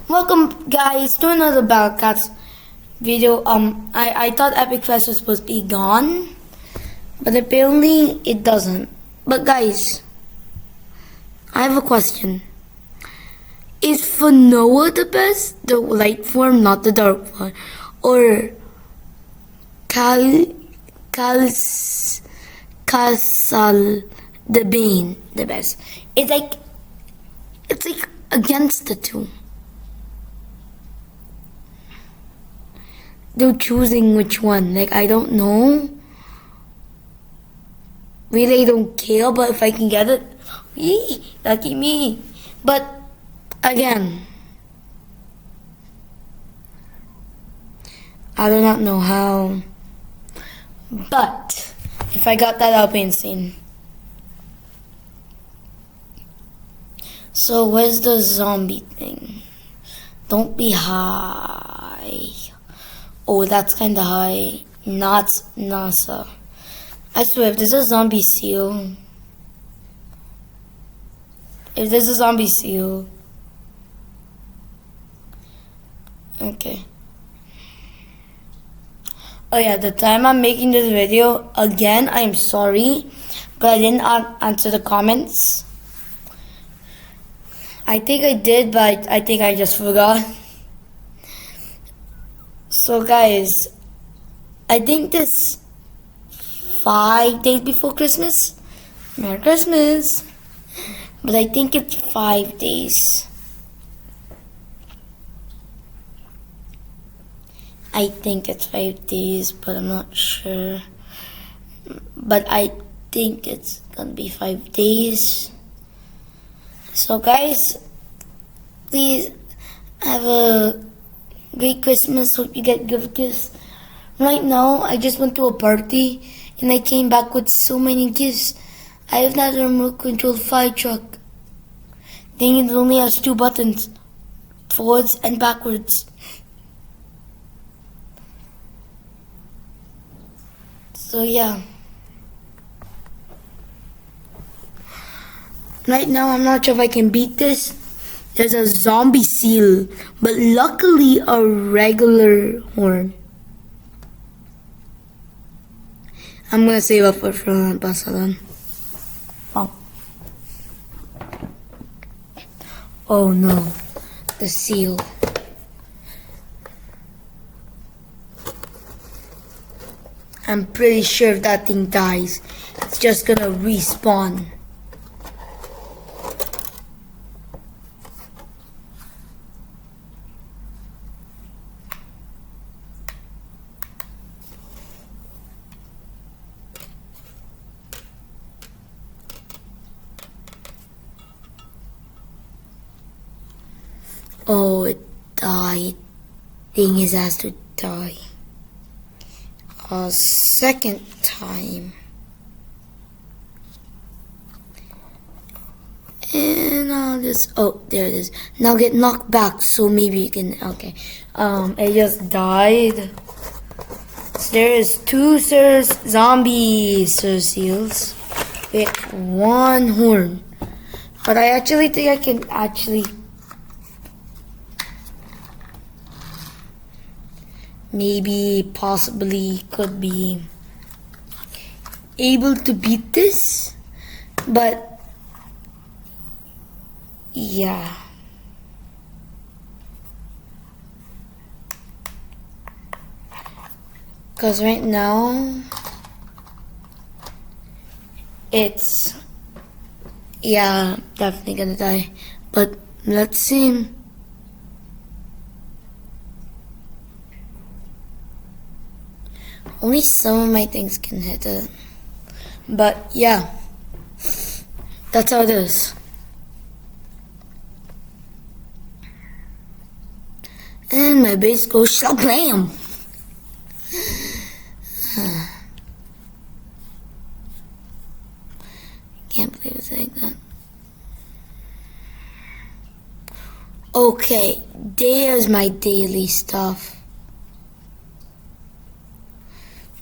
Welcome guys to another Battlecats video. I thought Epic Fest was supposed to be gone, but apparently it doesn't. But guys, I have a question. Is Fanoa the best? The light form, not the dark form? Or Kasal the Bane the best? It's like against the two. They're choosing which one. Like, I don't know. Really, I don't care, but if I can get it, yee, lucky me. But again, I do not know how. But if I got that, I'll be insane. So where's the zombie thing? Don't be high. Oh, that's kinda high. Not NASA. I swear, if there's a zombie seal. If there's a zombie seal. Okay. Oh yeah, the time I'm making this video, again, I'm sorry, but I didn't answer the comments. I think I did, but I think I just forgot. So guys, I think this 5 days before Christmas. Merry Christmas. But I think it's 5 days. I think it's 5 days, but I'm not sure. But I think it's gonna be 5 days. So guys, please have a great Christmas. Hope you get good gifts. Right now, I just went to a party and I came back with so many gifts. I have that remote control fire truck. Thing it only has 2 buttons, forwards and backwards. So yeah. Right now, I'm not sure if I can beat this. There's a zombie seal, but luckily a regular horn. I'm gonna save up for Barcelona. Oh no, the seal. I'm pretty sure if that thing dies, it's just gonna respawn. Oh, it died. Thing is has to die. A second time. And I'll just, oh, there it is. Now get knocked back so maybe you can, okay. It just died. So there is 2 zombie seals with 1 horn. But I actually think I can maybe, possibly, could be able to beat this, but yeah. Because right now, it's, yeah, definitely gonna die. But let's see. Only some of my things can hit it. But yeah, that's how it is. And my base goes shablam. Can't believe it's like that. Okay, there's my daily stuff.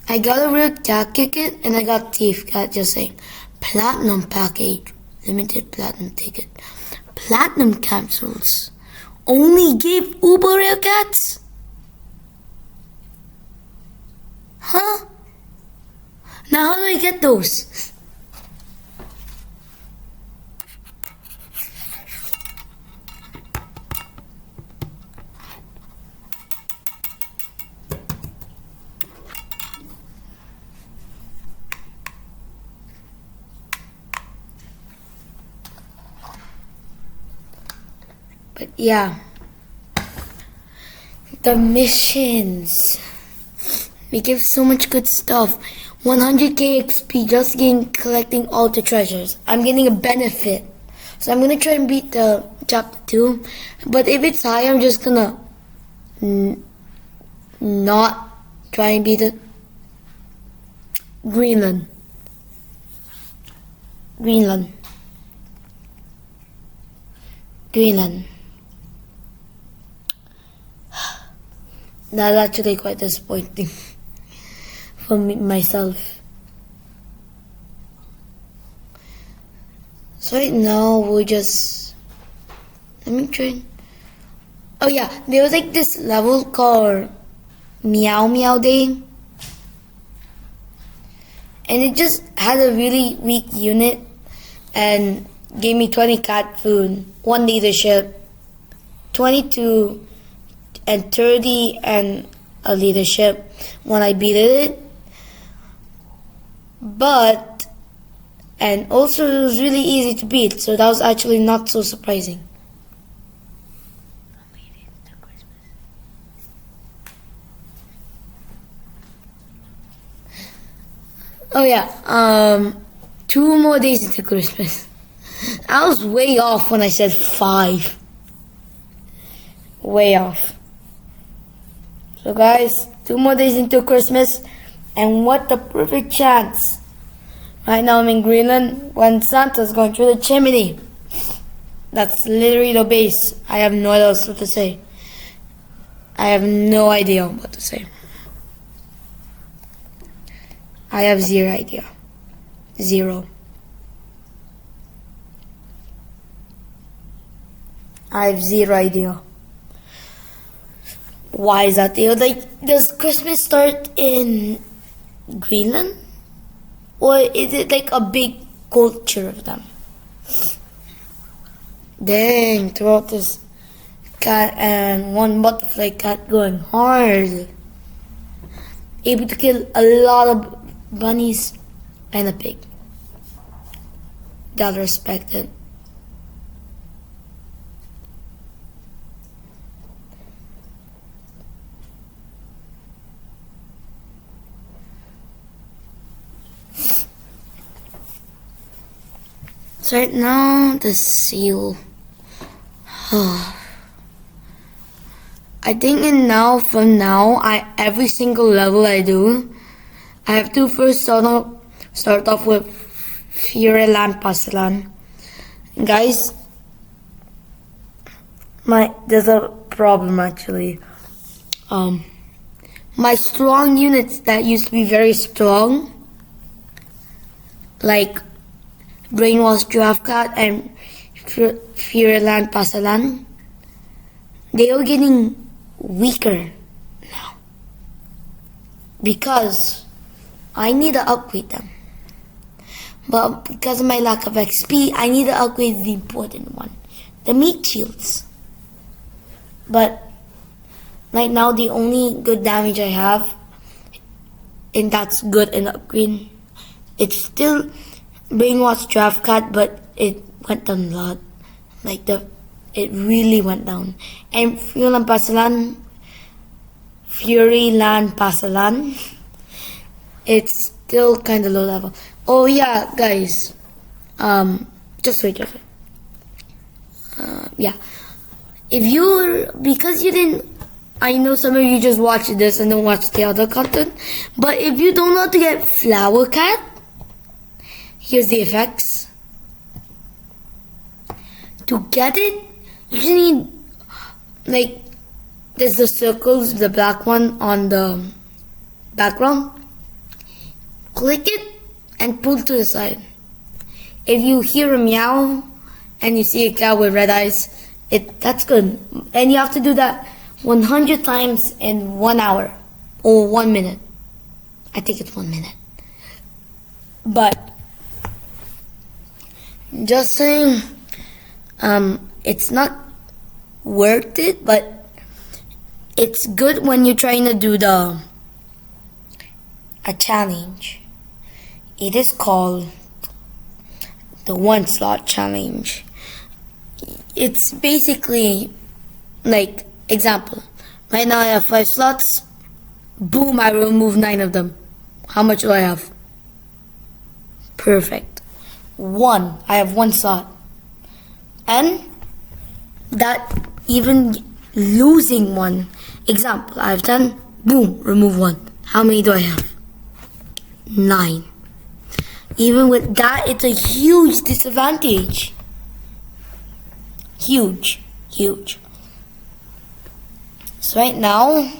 I got a real cat ticket and I got thief cat, just saying. Platinum package, limited platinum ticket, platinum capsules, only gave Uber rare cats? Huh? Now how do I get those? But yeah, the missions. We give so much good stuff. 100k XP just collecting all the treasures. I'm getting a benefit. So I'm gonna try and beat the chapter 2. But if it's high, I'm just gonna not try and beat it. Greenland. Greenland. Greenland. That's actually quite disappointing for me, myself. So right now we'll just, let me try. Oh yeah, there was like this level called Meow Meow Day, and it just had a really weak unit and gave me 20 cat food, 1 leadership, 22 and 30 and a leadership when I beat it. But, and also it was really easy to beat, so that was actually not so surprising. Oh yeah, 2 more days into Christmas. I was way off when I said 5. Way off. So guys, 2 more days into Christmas, and what a perfect chance. Right now I'm in Greenland when Santa's going through the chimney. That's literally the base. I have no idea what to say. I have no idea what to say. I have zero idea. Zero. I have zero idea. Why is that there? Like, does Christmas start in Greenland? Or is it like a big culture of them? Dang, throughout this cat and 1 butterfly cat going hard. Able to kill a lot of bunnies and a pig. Gotta respect it. So right now, the seal. I think from now, every single level I do, I have to first start off with Fureland Pasalan. Guys, there's a problem actually. My strong units that used to be very strong, like Brainwash Giraffe Cat and Fureland Pasalan, they are getting weaker now because I need to upgrade them. But because of my lack of XP, I need to upgrade the important one, the meat shields. But right now, the only good damage I have, and that's good in upgrade, it's still Brainwash Giraffe Cat, but it went down a lot. It really went down. And Fureland Pasalan, it's still kind of low level. Oh yeah, guys. Just wait. Yeah. Because you didn't, I know some of you just watched this and don't watch the other content, but if you don't know how to get Flower Cat, here's the effects. To get it, you just need, there's the circles, the black one on the background. Click it and pull to the side. If you hear a meow and you see a cat with red eyes, That's good. And you have to do that 100 times in 1 hour or 1 minute. I think it's 1 minute. But just saying, it's not worth it, but it's good when you're trying to do a challenge. It is called the 1 slot challenge. It's basically like, example, right now I have 5 slots. Boom, I remove 9 of them. How much do I have? Perfect. 1. I have 1 slot. And that even losing 1. Example, I have 10. Boom, remove 1. How many do I have? 9. Even with that, it's a huge disadvantage. Huge. So right now,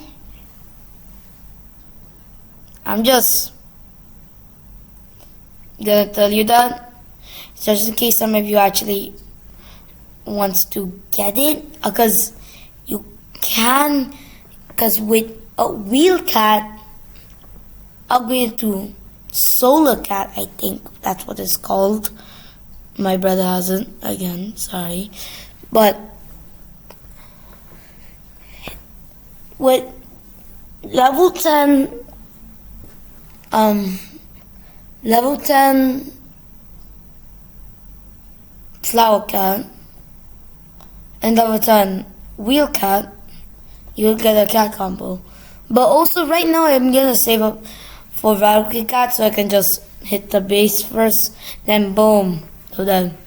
I'm just gonna tell you that, just in case some of you actually wants to get it, because you can, because with a wheel cat, upgrade to solar cat, I think that's what it's called. My brother hasn't, again, sorry. But with level 10 flower cat and level 10 wheel cat, you'll get a cat combo. But also right now I'm gonna save up for Valkyrie cat, so I can just hit the base first, then boom. So then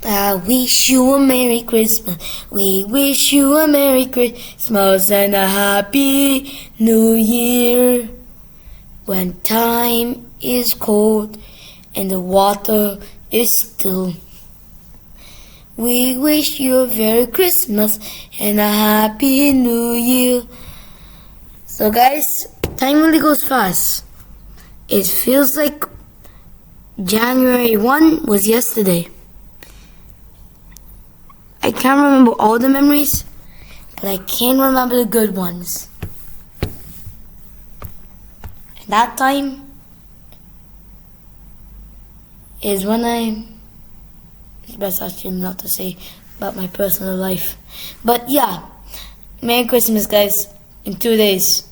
I wish you a Merry Christmas. We wish you a Merry Christmas and a Happy New Year. When time is cold and the water is still, we wish you a Merry Christmas and a Happy New Year. So guys, time really goes fast. It feels like January 1 was yesterday. I can't remember all the memories, but I can remember the good ones. And that time is when it's best actually not to say about my personal life. But yeah, Merry Christmas guys, in 2 days.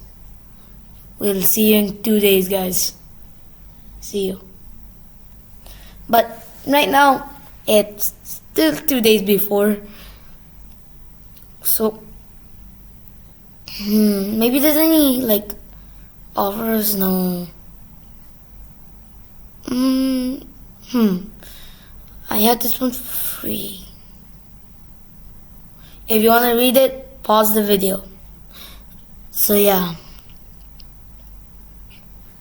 We'll see you in 2 days guys. See you. But right now, it's still 2 days before. So, maybe there's any like offers? No. I had this one for free. If you want to read it, pause the video. So yeah.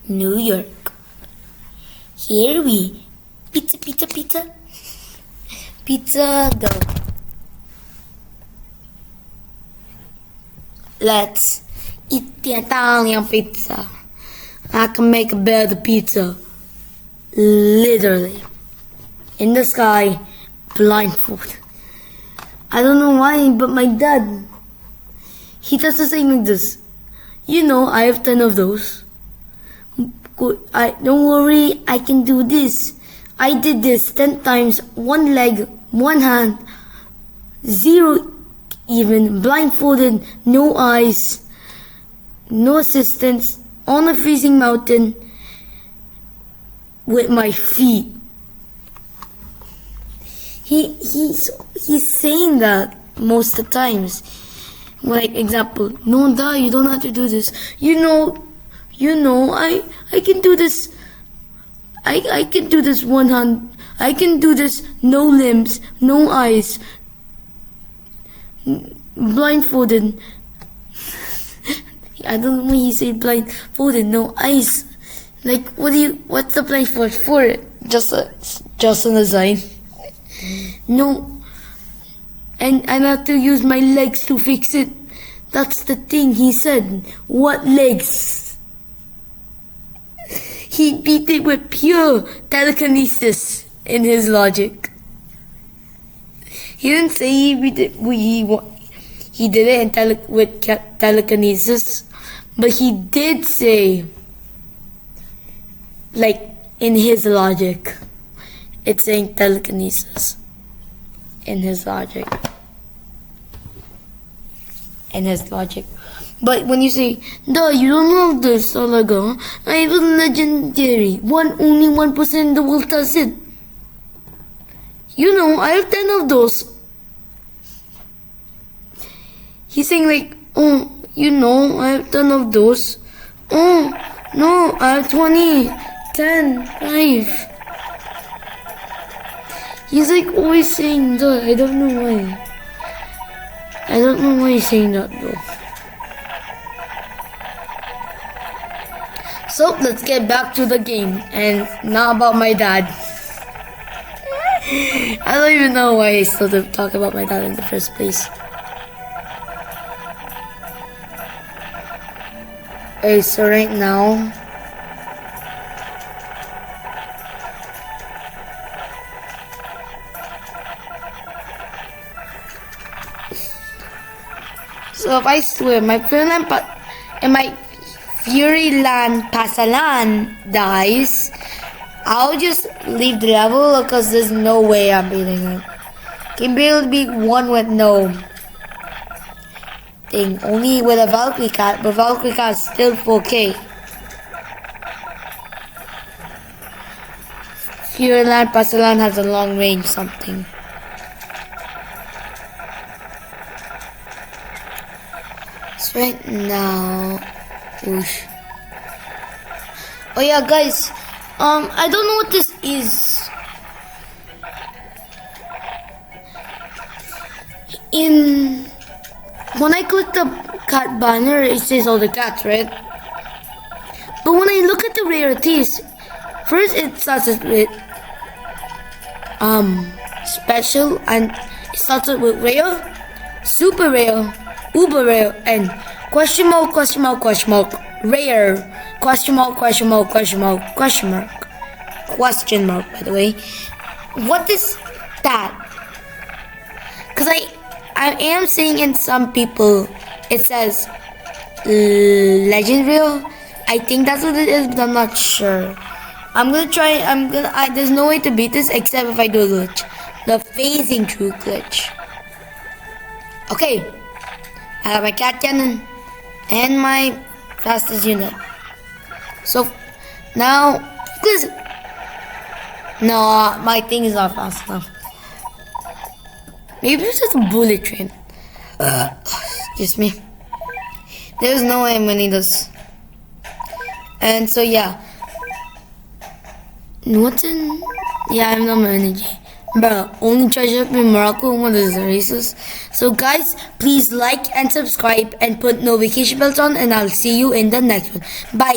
New York. Here we pizza go. Let's eat the Italian pizza. I can make a better pizza. Literally. In the sky, blindfold. I don't know why, but my dad, he does the same like this. You know, I have 10 of those. Don't worry, I can do this. I did this 10 times, 1 leg, 1 hand, 0 even, blindfolded, no eyes, no assistance, on a freezing mountain, with my feet. He's saying that most of the times. Like example, no Dad, you don't have to do this. You know, I can do this. I can do this 1 hand. I can do this no limbs, no eyes, blindfolded. I don't know when he said blindfolded, no eyes. Like what's the blindfold for it? Just an design. No. And I have to use my legs to fix it. That's the thing he said. What legs? He beat it with pure telekinesis. in his logic. He didn't say he did it with telekinesis, but he did say, like, in his logic, it's saying telekinesis. In his logic. In his logic. But when you say, duh, you don't have this, talaga. I was legendary. Only 1% in the world does it. You know, I have 10 of those. He's saying like, oh, you know, I have 10 of those. Oh, no, I have 20, 10, 5. He's like always saying that. I don't know why. I don't know why he's saying that though. So let's get back to the game and not about my dad. I don't even know why I started talking about my dad in the first place. Okay, so right now, so if I swim, my Furyland Pasalan dies, I'll just leave the level because there's no way I'm beating it. Can barely beat one with no thing. Only with a Valkyrie cat, but Valkyrie cat is still 4K. Furyland Pasalan has a long range something. So right now, whoosh. Oh yeah, guys. I don't know what this is. When I click the cat banner, it says all the cats, right? But when I look at the rarities, first it starts with special, and it starts with rare, super rare, uber rare, and question mark, rare, question mark, by the way. What is that? Because I am seeing in some people, it says legend rare. I think that's what it is, but I'm not sure. There's no way to beat this except if I do a glitch. The phasing through glitch. Okay. I have my cat cannon and my fastest unit. So now, please. No, my thing is not fast enough. Maybe it's just a bullet train. Excuse me. There's no way I'm winning this. And so yeah. Norton? Yeah, I have no more energy. Bro, only treasure up in Morocco, one of the races. So guys, please like and subscribe and put notification bells on, and I'll see you in the next one. Bye.